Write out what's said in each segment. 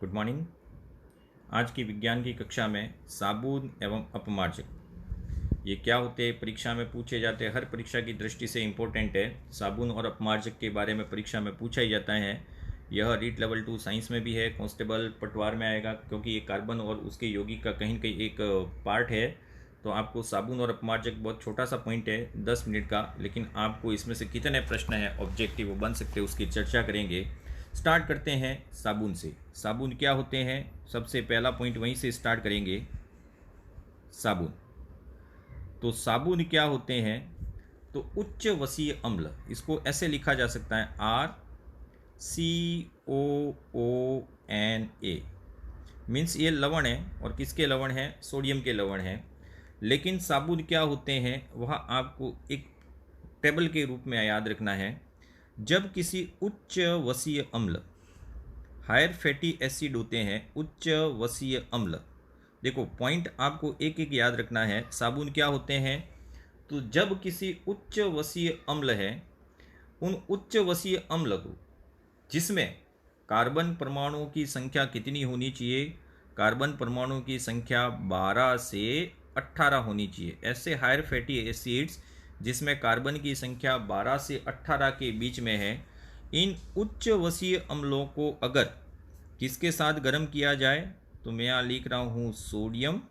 Good morning. आज की विज्ञान की कक्षा में साबुन एवं अपमार्जक ये क्या होते हैं, परीक्षा में पूछे जाते हैं। हर परीक्षा की दृष्टि से इम्पोर्टेंट है। साबुन और अपमार्जक के बारे में परीक्षा में पूछा ही जाता है। यह रीट लेवल 2 साइंस में भी है, कांस्टेबल पटवार में आएगा, क्योंकि ये कार्बन और उसके यौगिक का कहीं न कहीं एक पार्ट है। तो आपको साबुन और अपमार्जक बहुत छोटा सा पॉइंट है, 10 मिनट का, लेकिन आपको इसमें से कितने प्रश्न हैं ऑब्जेक्टिव बन सकते हैं उसकी चर्चा करेंगे। स्टार्ट करते हैं साबुन से। साबुन क्या होते हैं, सबसे पहला पॉइंट वहीं से स्टार्ट करेंगे। साबुन, तो साबुन क्या होते हैं, तो उच्च वसीय अम्ल, इसको ऐसे लिखा जा सकता है RCOONA। मीन्स ये लवण है, और किसके लवण है, सोडियम के लवण है। लेकिन साबुन क्या होते हैं वह आपको एक टेबल के रूप में याद रखना है। जब किसी उच्च वसीय अम्ल, हायर फैटी एसिड होते हैं उच्च वसीय अम्ल, देखो पॉइंट आपको एक एक याद रखना है। साबुन क्या होते हैं, तो जब किसी उच्च वसीय अम्ल है, उन उच्च वसीय अम्ल को, जिसमें कार्बन परमाणुओं की संख्या कितनी होनी चाहिए, कार्बन परमाणुओं की संख्या 12 से 18 होनी चाहिए। ऐसे हायर फैटी एसिड्स जिसमें कार्बन की संख्या 12 से 18 के बीच में है, इन उच्च वसीय अम्लों को अगर किसके साथ गर्म किया जाए, तो मैं यहाँ लिख रहा हूँ सोडियम,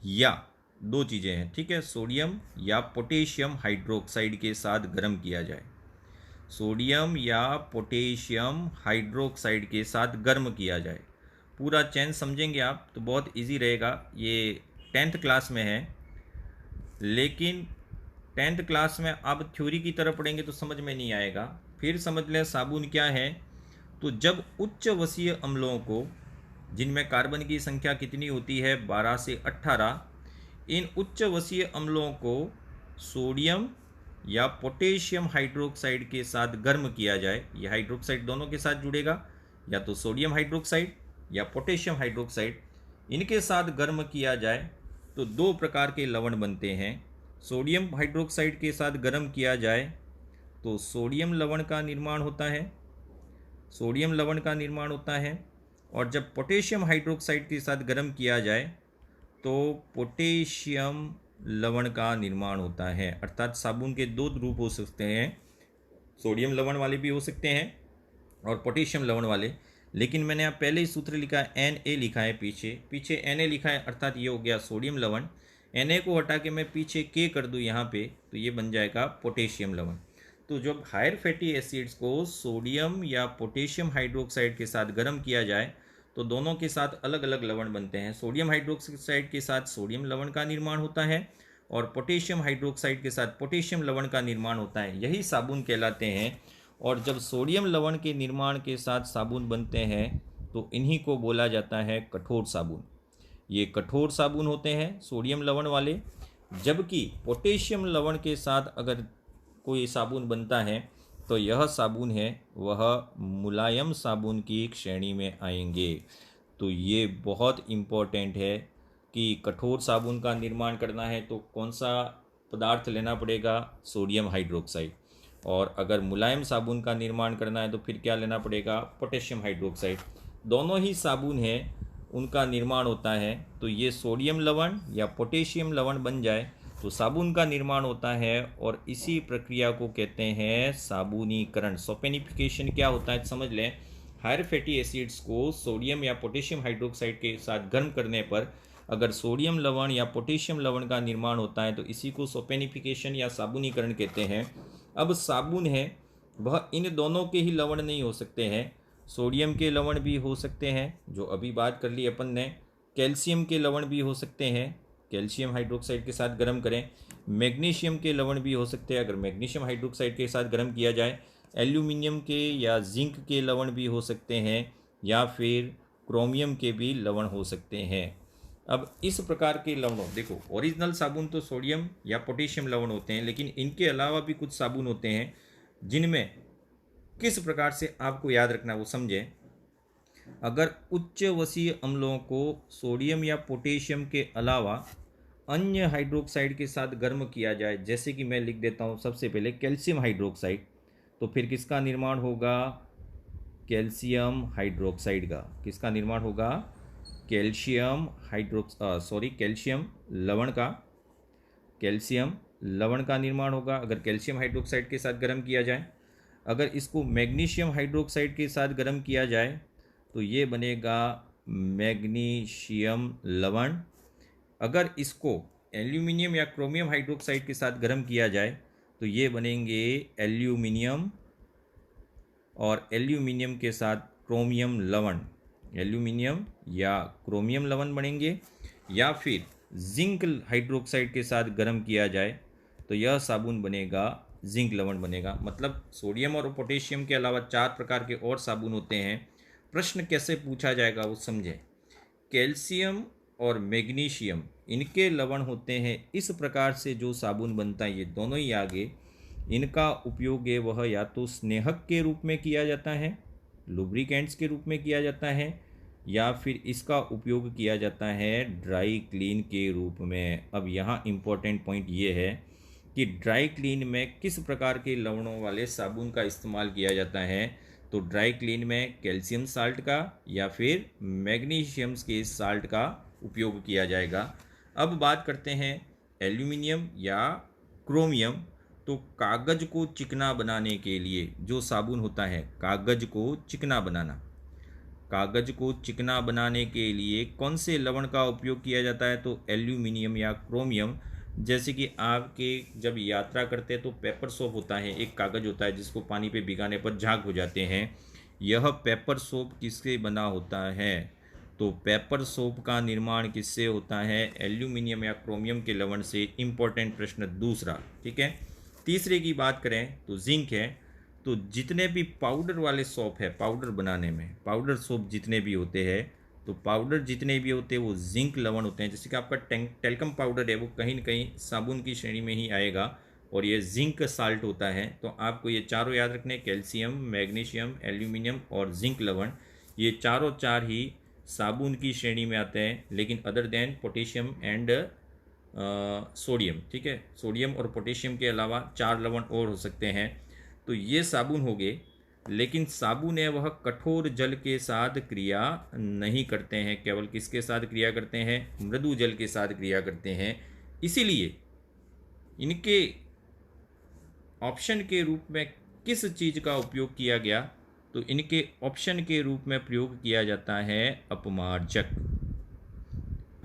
या दो चीज़ें हैं, ठीक है, सोडियम या पोटेशियम हाइड्रोक्साइड के साथ गर्म किया जाए। सोडियम या पोटेशियम हाइड्रोक्साइड के साथ गर्म किया जाए। पूरा चेन समझेंगे आप तो बहुत इजी रहेगा। ये 10th क्लास में है, लेकिन 10th क्लास में आप थ्योरी की तरफ पढ़ेंगे तो समझ में नहीं आएगा। फिर समझ लें साबुन क्या है, तो जब उच्च वसीय अम्लों को, जिनमें कार्बन की संख्या कितनी होती है 12 से 18, इन उच्च वसीय अम्लों को सोडियम या पोटेशियम हाइड्रोक्साइड के साथ गर्म किया जाए। यह हाइड्रोक्साइड दोनों के साथ जुड़ेगा, या तो सोडियम हाइड्रोक्साइड या पोटेशियम हाइड्रोक्साइड, इनके साथ गर्म किया जाए तो दो प्रकार के लवण बनते हैं। सोडियम हाइड्रोक्साइड के साथ गर्म किया जाए तो सोडियम लवण का निर्माण होता है, सोडियम लवण का निर्माण होता है। और जब पोटेशियम हाइड्रोक्साइड के साथ गर्म किया जाए तो पोटेशियम लवण का निर्माण होता है। अर्थात साबुन के दो रूप हो सकते हैं, सोडियम लवण वाले भी हो सकते हैं और पोटेशियम लवण वाले। लेकिन मैंने यहाँ पहले ही सूत्र लिखा है, Na लिखा है, पीछे पीछे Na लिखा है, अर्थात ये हो गया सोडियम लवण। Na को हटा के मैं पीछे K कर दूँ यहाँ पे, तो ये बन जाएगा पोटेशियम लवण। तो जब हायर फैटी एसिड्स को सोडियम या पोटेशियम हाइड्रोक्साइड के साथ गर्म किया जाए तो दोनों के साथ अलग अलग लवण बनते हैं। सोडियम हाइड्रोक्साइड के साथ सोडियम लवण का निर्माण होता है और पोटेशियम हाइड्रोक्साइड के साथ पोटेशियम लवण का निर्माण होता है, यही साबुन कहलाते हैं। और जब सोडियम लवण के निर्माण के साथ साबुन बनते हैं तो इन्हीं को बोला जाता है कठोर साबुन। ये कठोर साबुन होते हैं सोडियम लवण वाले। जबकि पोटेशियम लवण के साथ अगर कोई साबुन बनता है तो यह साबुन है वह मुलायम साबुन की श्रेणी में आएंगे। तो ये बहुत इम्पोर्टेंट है कि कठोर साबुन का निर्माण करना है तो कौन सा पदार्थ लेना पड़ेगा, सोडियम हाइड्रोक्साइड। और अगर मुलायम साबुन का निर्माण करना है तो फिर क्या लेना पड़ेगा, पोटेशियम हाइड्रोक्साइड। दोनों ही साबुन है, उनका निर्माण होता है। तो ये सोडियम लवण या पोटेशियम लवण बन जाए तो साबुन का निर्माण होता है, और इसी प्रक्रिया को कहते हैं साबुनीकरण। सोपेनिफिकेशन क्या होता है समझ लें। हायर फैटी एसिड्स को सोडियम या पोटेशियम हाइड्रोक्साइड के साथ गर्म करने पर अगर सोडियम लवण या पोटेशियम लवण का निर्माण होता है तो इसी को सोपेनिफिकेशन या साबुनीकरण कहते हैं। अब साबुन है वह इन दोनों के ही लवण नहीं हो सकते हैं, सोडियम के लवण भी हो सकते हैं जो अभी बात कर ली अपन ने, कैल्शियम के लवण भी हो सकते हैं, कैल्शियम हाइड्रोक्साइड के साथ गर्म करें, मैग्नीशियम के लवण भी हो सकते हैं अगर मैग्नीशियम हाइड्रोक्साइड के साथ गर्म किया जाए, एल्यूमिनियम के या जिंक के लवण भी हो सकते हैं, या फिर क्रोमियम के भी लवण हो सकते हैं। अब इस प्रकार के लवणों, देखो ओरिजिनल साबुन तो सोडियम या पोटेशियम लवण होते हैं, लेकिन इनके अलावा भी कुछ साबुन होते हैं जिनमें किस प्रकार से आपको याद रखना वो समझें। अगर उच्च वसीय अम्लों को सोडियम या पोटेशियम के अलावा अन्य हाइड्रोक्साइड के साथ गर्म किया जाए, जैसे कि मैं लिख देता हूँ सबसे पहले कैल्शियम हाइड्रोक्साइड, तो फिर किसका निर्माण होगा, कैल्शियम हाइड्रोक्साइड का। किसका निर्माण होगा? कैल्शियम कैल्शियम लवण का, कैल्शियम लवण का निर्माण होगा अगर कैल्शियम हाइड्रोक्साइड के साथ गर्म किया जाए। अगर इसको मैग्नीशियम हाइड्रोक्साइड के साथ गर्म किया जाए तो ये बनेगा मैग्नीशियम लवण। अगर इसको एल्यूमिनियम या क्रोमियम हाइड्रोक्साइड के साथ गर्म किया जाए तो ये बनेंगे एल्यूमिनियम, और एल्यूमिनियम के साथ क्रोमियम लवण, एल्यूमिनियम या क्रोमियम लवण बनेंगे। या फिर जिंक हाइड्रोक्साइड के साथ गर्म किया जाए तो यह साबुन बनेगा जिंक लवण बनेगा। मतलब सोडियम और पोटेशियम के अलावा 4 प्रकार के और साबुन होते हैं। प्रश्न कैसे पूछा जाएगा वो समझें। कैल्शियम और मैग्नीशियम इनके लवण होते हैं इस प्रकार से जो साबुन बनता है, ये दोनों ही आगे, इनका उपयोग है वह या तो स्नेहक के रूप में किया जाता है, लुब्रिकेंट्स के रूप में किया जाता है, या फिर इसका उपयोग किया जाता है ड्राई क्लीन के रूप में। अब यहाँ इम्पोर्टेंट पॉइंट ये है कि ड्राई क्लीन में किस प्रकार के लवणों वाले साबुन का इस्तेमाल किया जाता है। तो ड्राई क्लीन में कैल्शियम साल्ट का या फिर मैग्नीशियम के साल्ट का उपयोग किया जाएगा। अब बात करते हैं एल्यूमिनियम या क्रोमियम। तो कागज़ को चिकना बनाने के लिए जो साबुन होता है, कागज़ को चिकना बनाना, कागज़ को चिकना बनाने के लिए कौन से लवण का उपयोग किया जाता है? तो एल्यूमिनियम या क्रोमियम। जैसे कि आपके जब यात्रा करते हैं तो पेपर सोप होता है, एक कागज़ होता है जिसको पानी पे भिगाने पर झाग हो जाते हैं। यह पेपर सोप किससे बना होता है? तो पेपर सोप का निर्माण किससे होता है? एल्यूमिनियम या क्रोमियम के लवण से। इम्पोर्टेंट प्रश्न दूसरा, ठीक है। तीसरे की बात करें तो जिंक है। तो जितने भी पाउडर वाले सोप है, पाउडर बनाने में पाउडर सोप जितने भी होते हैं, तो पाउडर जितने भी होते हैं वो जिंक लवण होते हैं। जैसे कि आपका टेल्कम पाउडर है वो कहीं न कहीं साबुन की श्रेणी में ही आएगा और ये जिंक साल्ट होता है। तो आपको ये चारों याद रखने, कैल्शियम, मैग्नीशियम, एल्यूमिनियम और जिंक लवण, ये चारों चार ही साबुन की श्रेणी में आते हैं, लेकिन other than potassium and sodium, ठीक है। सोडियम और पोटेशियम के अलावा 4 लवण और हो सकते हैं। तो ये साबुन हो गए, लेकिन साबुन है वह कठोर जल के साथ क्रिया नहीं करते हैं। केवल किसके साथ क्रिया करते हैं? मृदु जल के साथ क्रिया करते हैं। इसीलिए इनके ऑप्शन के रूप में किस चीज़ का उपयोग किया गया? तो इनके ऑप्शन के रूप में प्रयोग किया जाता है अपमार्जक।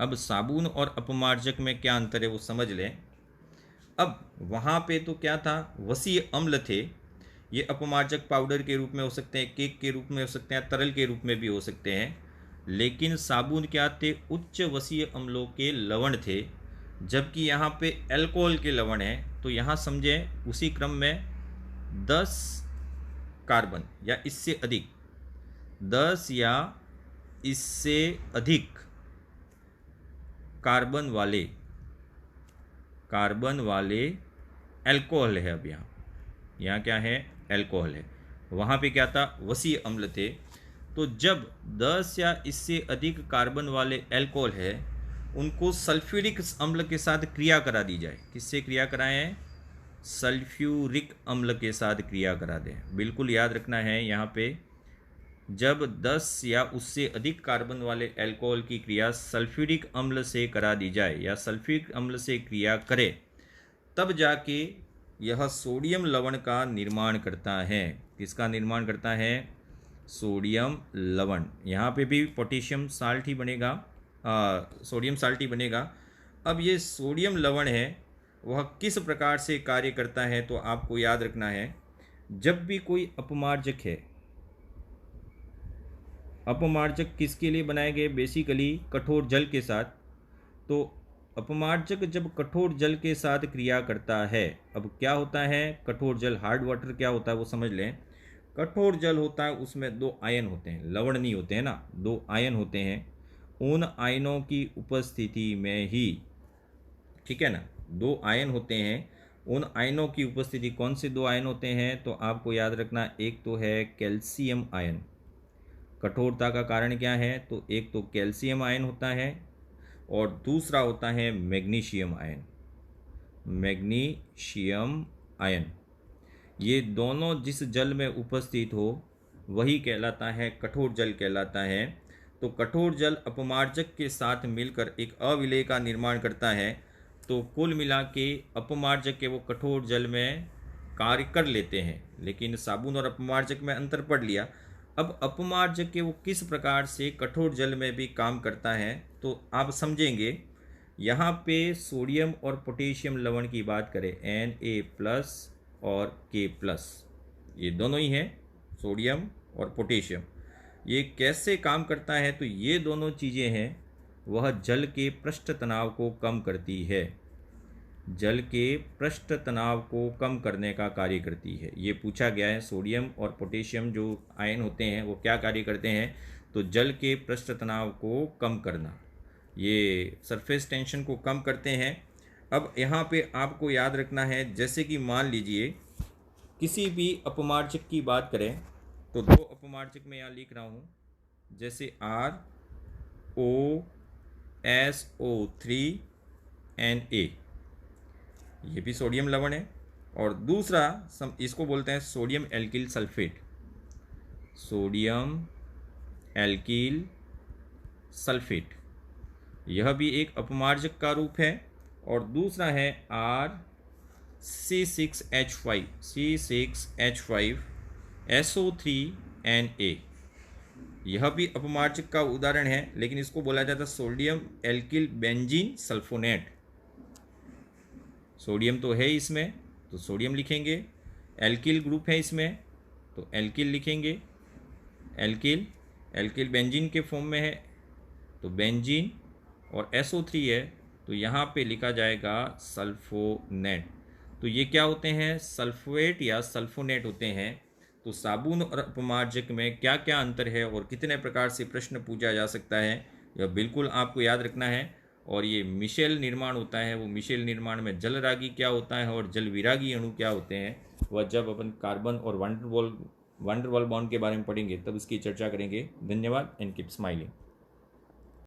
अब साबुन और अपमार्जक में क्या अंतर है वो समझ लें। अब वहाँ पे तो क्या था? वसीय अम्ल थे। ये अपमार्जक पाउडर के रूप में हो सकते हैं, केक के रूप में हो सकते हैं, तरल के रूप में भी हो सकते हैं। लेकिन साबुन क्या थे? उच्च वसीय अम्लों के लवण थे, जबकि यहाँ पे अल्कोहल के लवण हैं। तो यहाँ समझें उसी क्रम में 10 कार्बन या इससे अधिक, 10 या इससे अधिक कार्बन वाले अल्कोहल है। अब यहाँ क्या है? अल्कोहल है। वहाँ पे क्या था? वसीय अम्ल थे। तो जब 10 या इससे अधिक कार्बन वाले अल्कोहल है, उनको सल्फ्यूरिक अम्ल के साथ क्रिया करा दी जाए। किससे क्रिया कराएं? सल्फ्यूरिक अम्ल के साथ क्रिया करा दें। बिल्कुल याद रखना है यहाँ पे, जब 10 या उससे अधिक कार्बन वाले अल्कोहल की क्रिया सल्फ्यूरिक अम्ल से करा दी जाए या सल्फ्यूरिक अम्ल से क्रिया करे, तब जाके यह सोडियम लवण का निर्माण करता है। किसका निर्माण करता है? सोडियम लवण। यहाँ पे भी पोटेशियम साल्ट ही बनेगा, सोडियम साल्ट ही बनेगा। अब ये सोडियम लवण है वह किस प्रकार से कार्य करता है? तो आपको याद रखना है, जब भी कोई अपमार्जक है, अपमार्जक किसके लिए बनाए गए? बेसिकली कठोर जल के साथ। तो अपमार्जक जब कठोर जल के साथ क्रिया करता है, अब क्या होता है? कठोर जल, हार्ड वाटर क्या होता है वो समझ लें। कठोर जल होता है उसमें 2 आयन होते हैं, लवण नहीं होते हैं ना, 2 आयन होते हैं। उन आयनों की उपस्थिति में ही, ठीक है ना, 2 आयन होते हैं। उन आयनों की उपस्थिति, कौन से 2 आयन होते हैं? तो आपको याद रखना, एक तो है कैल्शियम आयन। कठोरता का कारण क्या है? तो एक तो कैल्शियम आयन होता है और दूसरा होता है मैग्नीशियम आयन। मैग्नीशियम आयन, ये दोनों जिस जल में उपस्थित हो वही कहलाता है कठोर जल कहलाता है। तो कठोर जल अपमार्जक के साथ मिलकर एक अविलेय का निर्माण करता है। तो कुल मिला के अपमार्जक के वो कठोर जल में कार्य कर लेते हैं, लेकिन साबुन और अपमार्जक में अंतर पढ़ लिया। अब अपमार्जक के वो किस प्रकार से कठोर जल में भी काम करता है तो आप समझेंगे। यहाँ पे सोडियम और पोटेशियम लवण की बात करें, Na+ और K+, ये दोनों ही हैं, सोडियम और पोटेशियम। ये कैसे काम करता है तो ये दोनों चीज़ें हैं वह जल के पृष्ठ तनाव को कम करती है, जल के पृष्ठ तनाव को कम करने का कार्य करती है। ये पूछा गया है, सोडियम और पोटेशियम जो आयन होते हैं वो क्या कार्य करते हैं, तो जल के पृष्ठ तनाव को कम करना, ये सरफेस टेंशन को कम करते हैं। अब यहाँ पे आपको याद रखना है, जैसे कि मान लीजिए किसी भी अपमार्जक की बात करें तो दो अपमार्जक मैं यहाँ लिख रहा हूँ, जैसे ROSO3Na, ये भी सोडियम लवण है। और दूसरा इसको बोलते हैं sodium alkyl sulphate, sodium alkyl sulphate, यह भी एक अपमार्जक का रूप है। और दूसरा है C6H5SO3Na, यह भी अपमार्जक का उदाहरण है, लेकिन इसको बोला जाता है sodium alkyl benzene sulphonate. Sodium तो है इसमें तो सोडियम लिखेंगे, एल्किल ग्रुप है इसमें तो एल्किल लिखेंगे, एल्किल बेंजीन के फॉर्म में है तो बेंजीन, और SO3 है तो यहाँ पे लिखा जाएगा सल्फोनेट। तो ये क्या होते हैं, सल्फेट या सल्फोनेट होते हैं। तो साबुन और अपमार्जक में क्या क्या अंतर है और कितने प्रकार से प्रश्न पूछा जा सकता है, यह बिल्कुल आपको याद रखना है। और ये मिशेल निर्माण होता है, वो मिशेल निर्माण में जल रागी क्या होता है और जल विरागी अणु क्या होते हैं, वह जब अपन कार्बन और वंडरवॉल बॉन्ड के बारे में पढ़ेंगे तब इसकी चर्चा करेंगे। धन्यवाद एंड कीप स्माइलिंग।